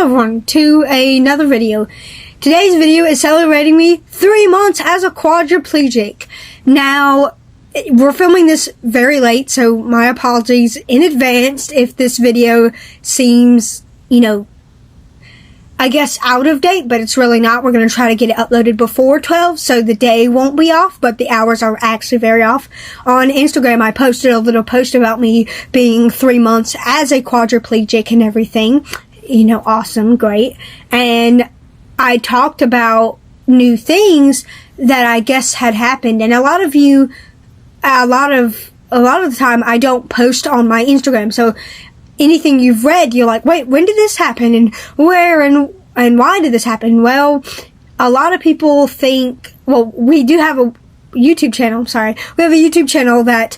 everyone to another video. Today's video is celebrating me 3 months as a quadriplegic. Now, we're filming this very late, so my apologies in advance if this video seems, I guess out of date, but it's really not. We're going to try to get it uploaded before 12, so the day won't be off, but the hours are actually very off. On Instagram, I posted a little post about me being 3 months as a quadriplegic and everything. Awesome, great. And I talked about new things that I guess had happened, and a lot of the time I don't post on my Instagram, so anything you've read, you're like, wait, when did this happen, and where, and why did this happen? Well, a lot of people think, we do have a YouTube channel, we have a YouTube channel that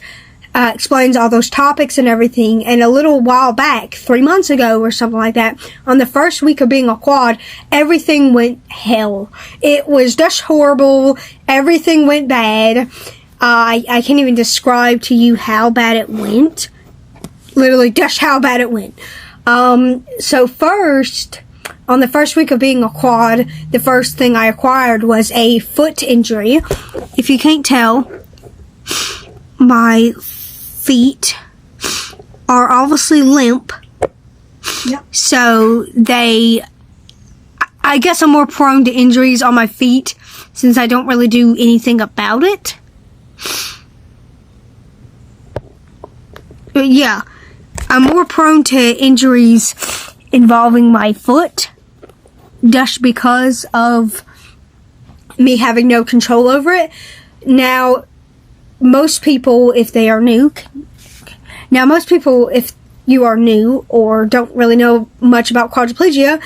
explains all those topics and everything, and a little while back, 3 months ago or something like that, on the first week of being a quad, everything went hell. It was just horrible, everything went bad. I can't even describe to you how bad it went. Literally just how bad it went. So first, on the first week of being a quad, the first thing I acquired was a foot injury. If you can't tell, my feet are obviously limp. Yep. So I guess I'm more prone to injuries on my feet since I don't really do anything about it. But yeah, I'm more prone to injuries involving my foot just because of me having no control over it. Now, most people, if you are new or don't really know much about quadriplegia,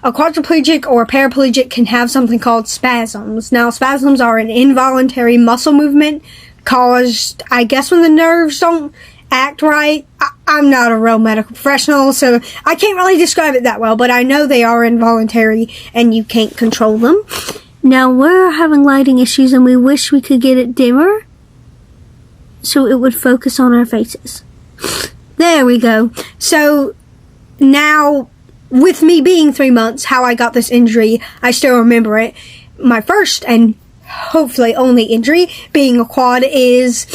a quadriplegic or a paraplegic can have something called spasms. Now, spasms are an involuntary muscle movement caused, I guess, when the nerves don't act right. I'm not a real medical professional, so I can't really describe it that well, but I know they are involuntary and you can't control them. Now, we're having lighting issues and we wish we could get it dimmer so it would focus on our faces. There we go. So, now, with me being 3 months, how I got this injury, I still remember it. My first and hopefully only injury being a quad is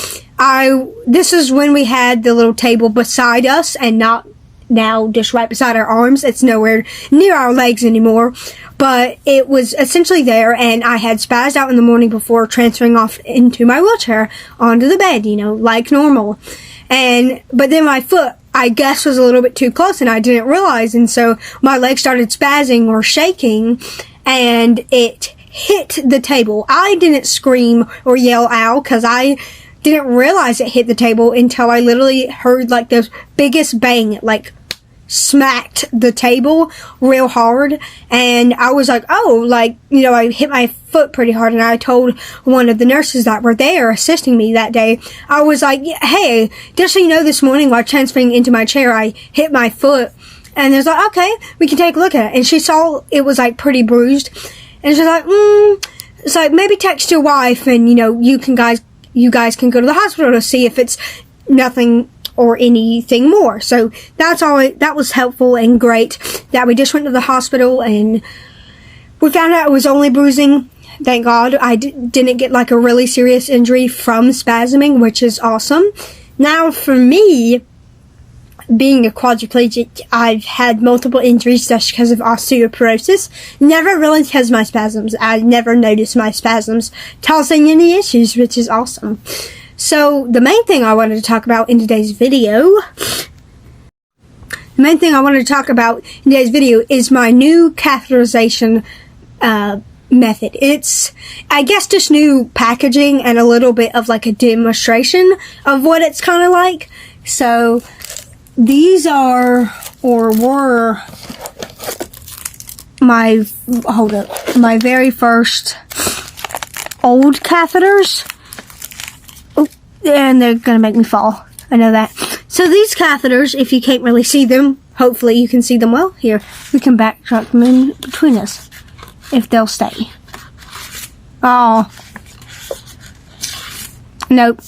this is when we had the little table beside us and not now just right beside our arms. It's nowhere near our legs anymore, but it was essentially there, and I had spazzed out in the morning before transferring off into my wheelchair onto the bed, like normal. But then my foot, I guess, was a little bit too close and I didn't realize, and so my leg started spazzing or shaking and it hit the table. I didn't scream or yell ow because I didn't realize it hit the table until I literally heard like the biggest bang. It like smacked the table real hard, and I was like, I hit my foot pretty hard, and I told one of the nurses that were there assisting me that day, I was like, hey, just so you know, this morning while transferring into my chair, I hit my foot. And they was like, okay, we can take a look at it. And she saw it was like pretty bruised, and she's like, it's like, maybe text your wife and you guys can go to the hospital to see if it's nothing or anything more. So that's all. That was helpful and great that we just went to the hospital and we found out it was only bruising. Thank God I didn't get like a really serious injury from spasming, which is awesome. Now for me, being a quadriplegic, I've had multiple injuries just because of osteoporosis. Never really because of my spasms. I never noticed my spasms causing any issues, which is awesome. So, the main thing I wanted to talk about in today's video is my new catheterization method. It's, I guess, just new packaging and a little bit of like a demonstration of what it's kind of like. So, these are, or were, my very first old catheters. Oh, and they're gonna make me fall. I know that. So these catheters, if you can't really see them, hopefully you can see them well. Here, we can backtrack them in between us, if they'll stay. Oh. Nope.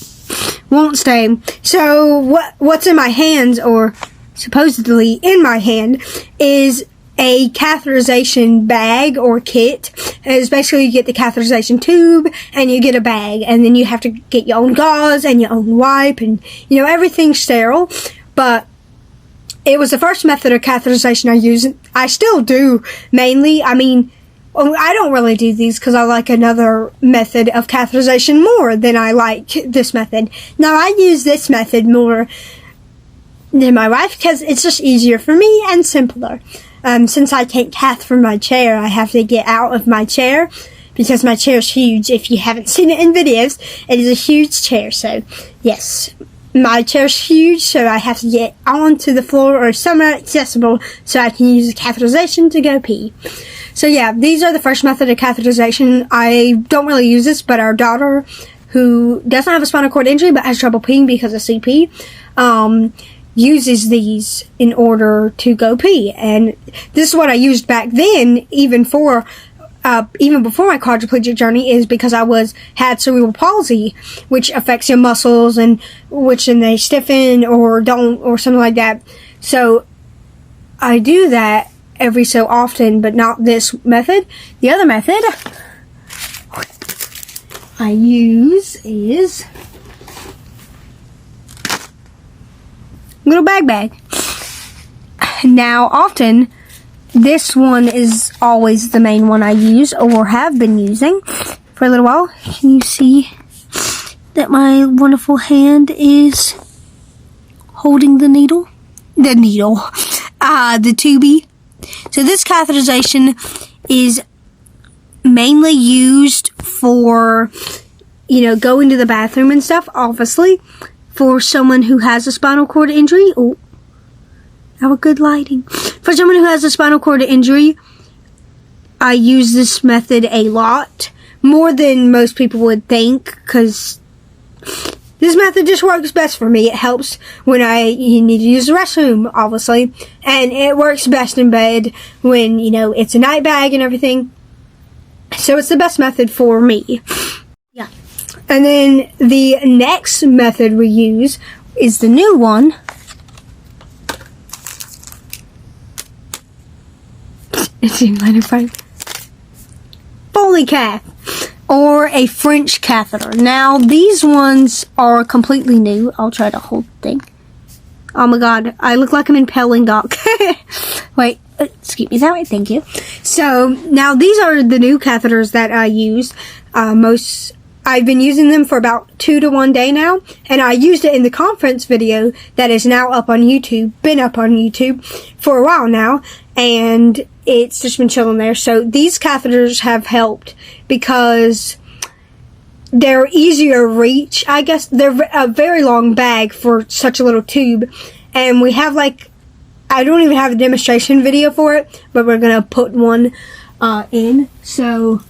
Won't stay. So what's in my hands, or supposedly in my hand, is a catheterization bag or kit. It's basically you get the catheterization tube and you get a bag, and then you have to get your own gauze and your own wipe and, you know, everything's sterile. But it was the first method of catheterization I used. I still do, mainly. I mean, I don't really do these because I like another method of catheterization more than I like this method. Now, I use this method more than my wife because it's just easier for me and simpler. Since I can't cath from my chair, I have to get out of my chair because my chair is huge. If you haven't seen it in videos, it is a huge chair. So, yes, my chair is huge, so I have to get onto the floor or somewhere accessible so I can use the catheterization to go pee. So, yeah, these are the first method of catheterization. I don't really use this, but our daughter, who doesn't have a spinal cord injury but has trouble peeing because of CP, uses these in order to go pee. And this is what I used back then, even before my quadriplegic journey, is because I had cerebral palsy, which affects your muscles and they stiffen or don't or something like that. So I do that every so often, but not this method. The other method I use is little bag. Now, often, this one is always the main one I use or have been using for a little while. Can you see that my wonderful hand is holding the needle? The tubey. So this catheterization is mainly used for, you know, going to the bathroom and stuff, obviously. For someone who has a spinal cord injury, our good lighting. For someone who has a spinal cord injury, I use this method a lot, more than most people would think, because this method just works best for me. It helps when you need to use the restroom, obviously, and it works best in bed when, you know, it's a night bag and everything. So it's the best method for me. Yeah. And then the next method we use is the new one. It's in line of frame. Foley cath, or a French catheter. Now, these ones are completely new. I'll try to hold the thing. Oh my god, I look like I'm impaling Doc. Wait, excuse me, that way, thank you. So, now these are the new catheters that I use. I've been using them for about 2 to 1 day now, and I used it in the conference video that is now up on YouTube, been up on YouTube for a while now, and it's just been chilling there. So these catheters have helped because they're easier reach, I guess. They're a very long bag for such a little tube, and we have I don't even have a demonstration video for it, but we're gonna put one in. So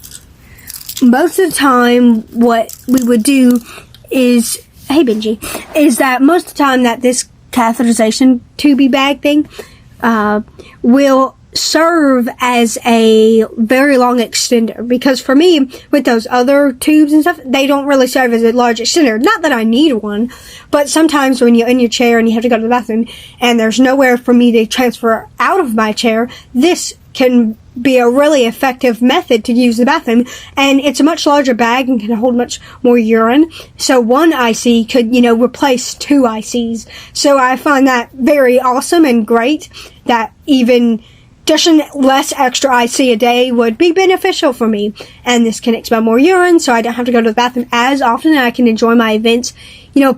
most of the time, what we would do is, hey Benji, is that most of the time that this catheterization tubey bag thing will serve as a very long extender, because for me, with those other tubes and stuff, they don't really serve as a large extender. Not that I need one, but sometimes when you're in your chair and you have to go to the bathroom and there's nowhere for me to transfer out of my chair, this can be a really effective method to use the bathroom, and it's a much larger bag and can hold much more urine. So one IC could, replace 2 ICs. So I find that very awesome and great, that even just less extra IC a day would be beneficial for me. And this can expel more urine, so I don't have to go to the bathroom as often, and I can enjoy my events,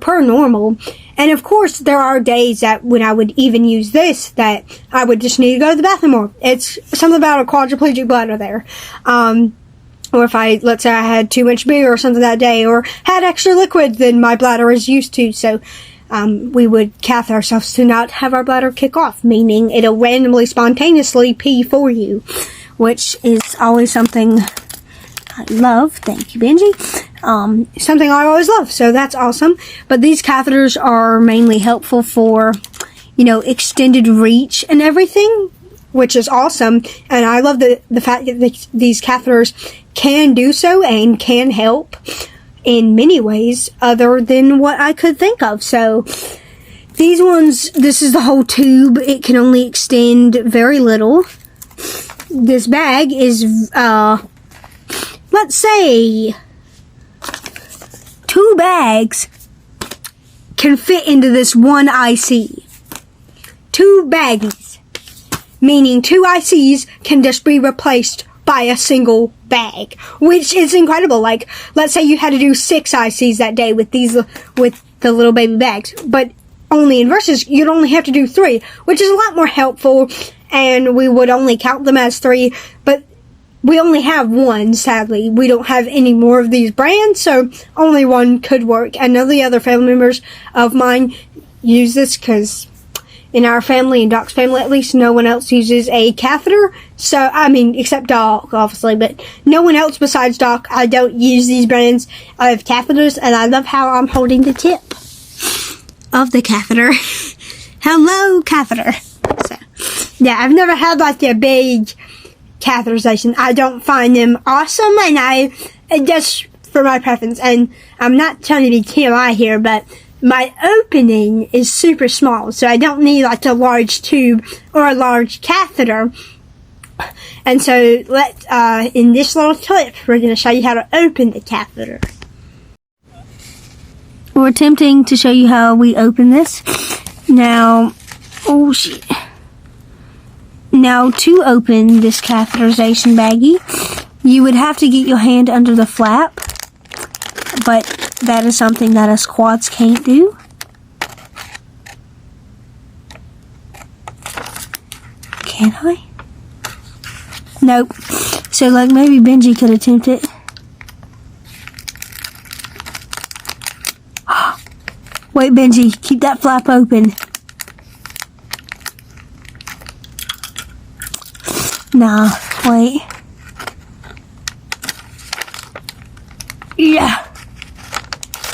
per normal. And of course, there are days that when I would even use this, that I would just need to go to the bathroom more. It's something about a quadriplegic bladder there. Or if let's say I had too much beer or something that day, or had extra liquid than my bladder is used to. So, we would cath ourselves to not have our bladder kick off, meaning it'll randomly, spontaneously pee for you, which is always something I love. Thank you, Benji. Something I always love, so that's awesome. But these catheters are mainly helpful for, extended reach and everything, which is awesome. And I love the fact that these catheters can do so and can help in many ways other than what I could think of. So these ones, this is the whole tube. It can only extend very little. this bag is, let's say, 2 bags can fit into this one IC. 2 baggies. Meaning 2 ICs can just be replaced by a single bag. Which is incredible. Like, let's say you had to do 6 ICs that day with the little baby bags. But only in Versus, you'd only have to do 3. Which is a lot more helpful. And we would only count them as 3. But we only have 1, sadly. We don't have any more of these brands, so only 1 could work. And none of the other family members of mine use this, because in our family, in Doc's family at least, no one else uses a catheter. So, I mean, except Doc, obviously, but no one else besides Doc. I don't use these brands of catheters, and I love how I'm holding the tip of the catheter. Hello, catheter. So, yeah, I've never had like a big catheterization. I don't find them awesome, and just for my preference, and I'm not trying to be TMI here, but my opening is super small, so I don't need like a large tube or a large catheter. And so in this little clip, we're going to show you how to open the catheter. We're attempting to show you how we open this. Now, oh shit. Now, to open this catheterization baggie, you would have to get your hand under the flap, but that is something that us quads can't do. Can I? Nope. So, like, maybe Benji could attempt it. Wait, Benji, keep that flap open. Nah, wait. Yeah.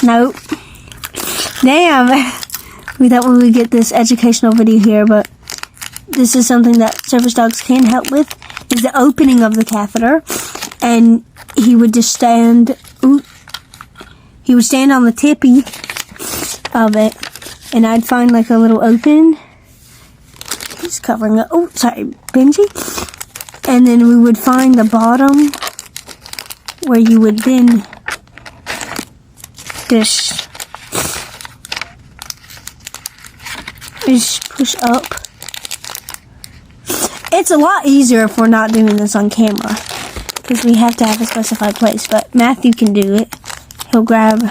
Nope. Damn. We thought we would get this educational video here, but this is something that service dogs can help with, is the opening of the catheter. And he would just stand, he would stand on the tippy of it, and I'd find like a little open. He's covering it. Oh, sorry, Benji. And then we would find the bottom where you would then just push up. It's a lot easier if we're not doing this on camera, because we have to have a specified place, but Matthew can do it. He'll grab,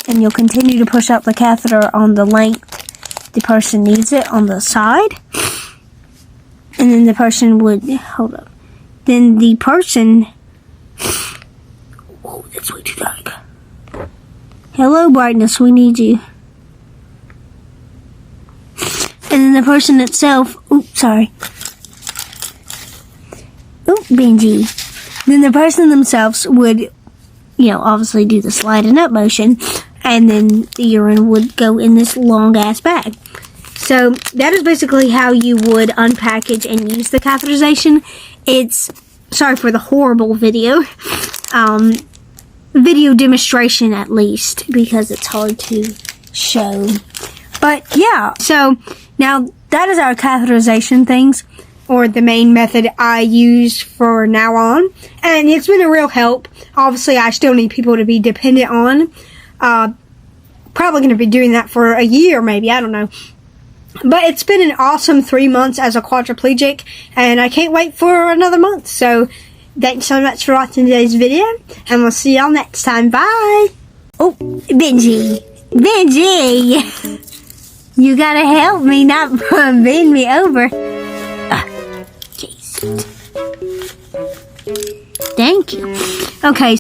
and you'll continue to push up the catheter on the length the person needs it on the side. And then the person would, hold up. Then the person, whoa, that's way too dark. Hello, brightness, we need you. And then the person itself, sorry. Benji. Then the person themselves would, obviously do the sliding up motion, and then the urine would go in this long ass bag. So that is basically how you would unpackage and use the catheterization. It's, sorry for the horrible video, video demonstration at least, because it's hard to show. But yeah, so now that is our catheterization things, or the main method I use for now on. And it's been a real help. Obviously, I still need people to be dependent on. Probably going to be doing that for a year, maybe, I don't know. But it's been an awesome 3 months as a quadriplegic, and I can't wait for another month. So, thanks so much for watching today's video, and we'll see y'all next time. Bye! Oh, Benji! Benji! You gotta help me, not bend me over. Jeez. Thank you. Okay.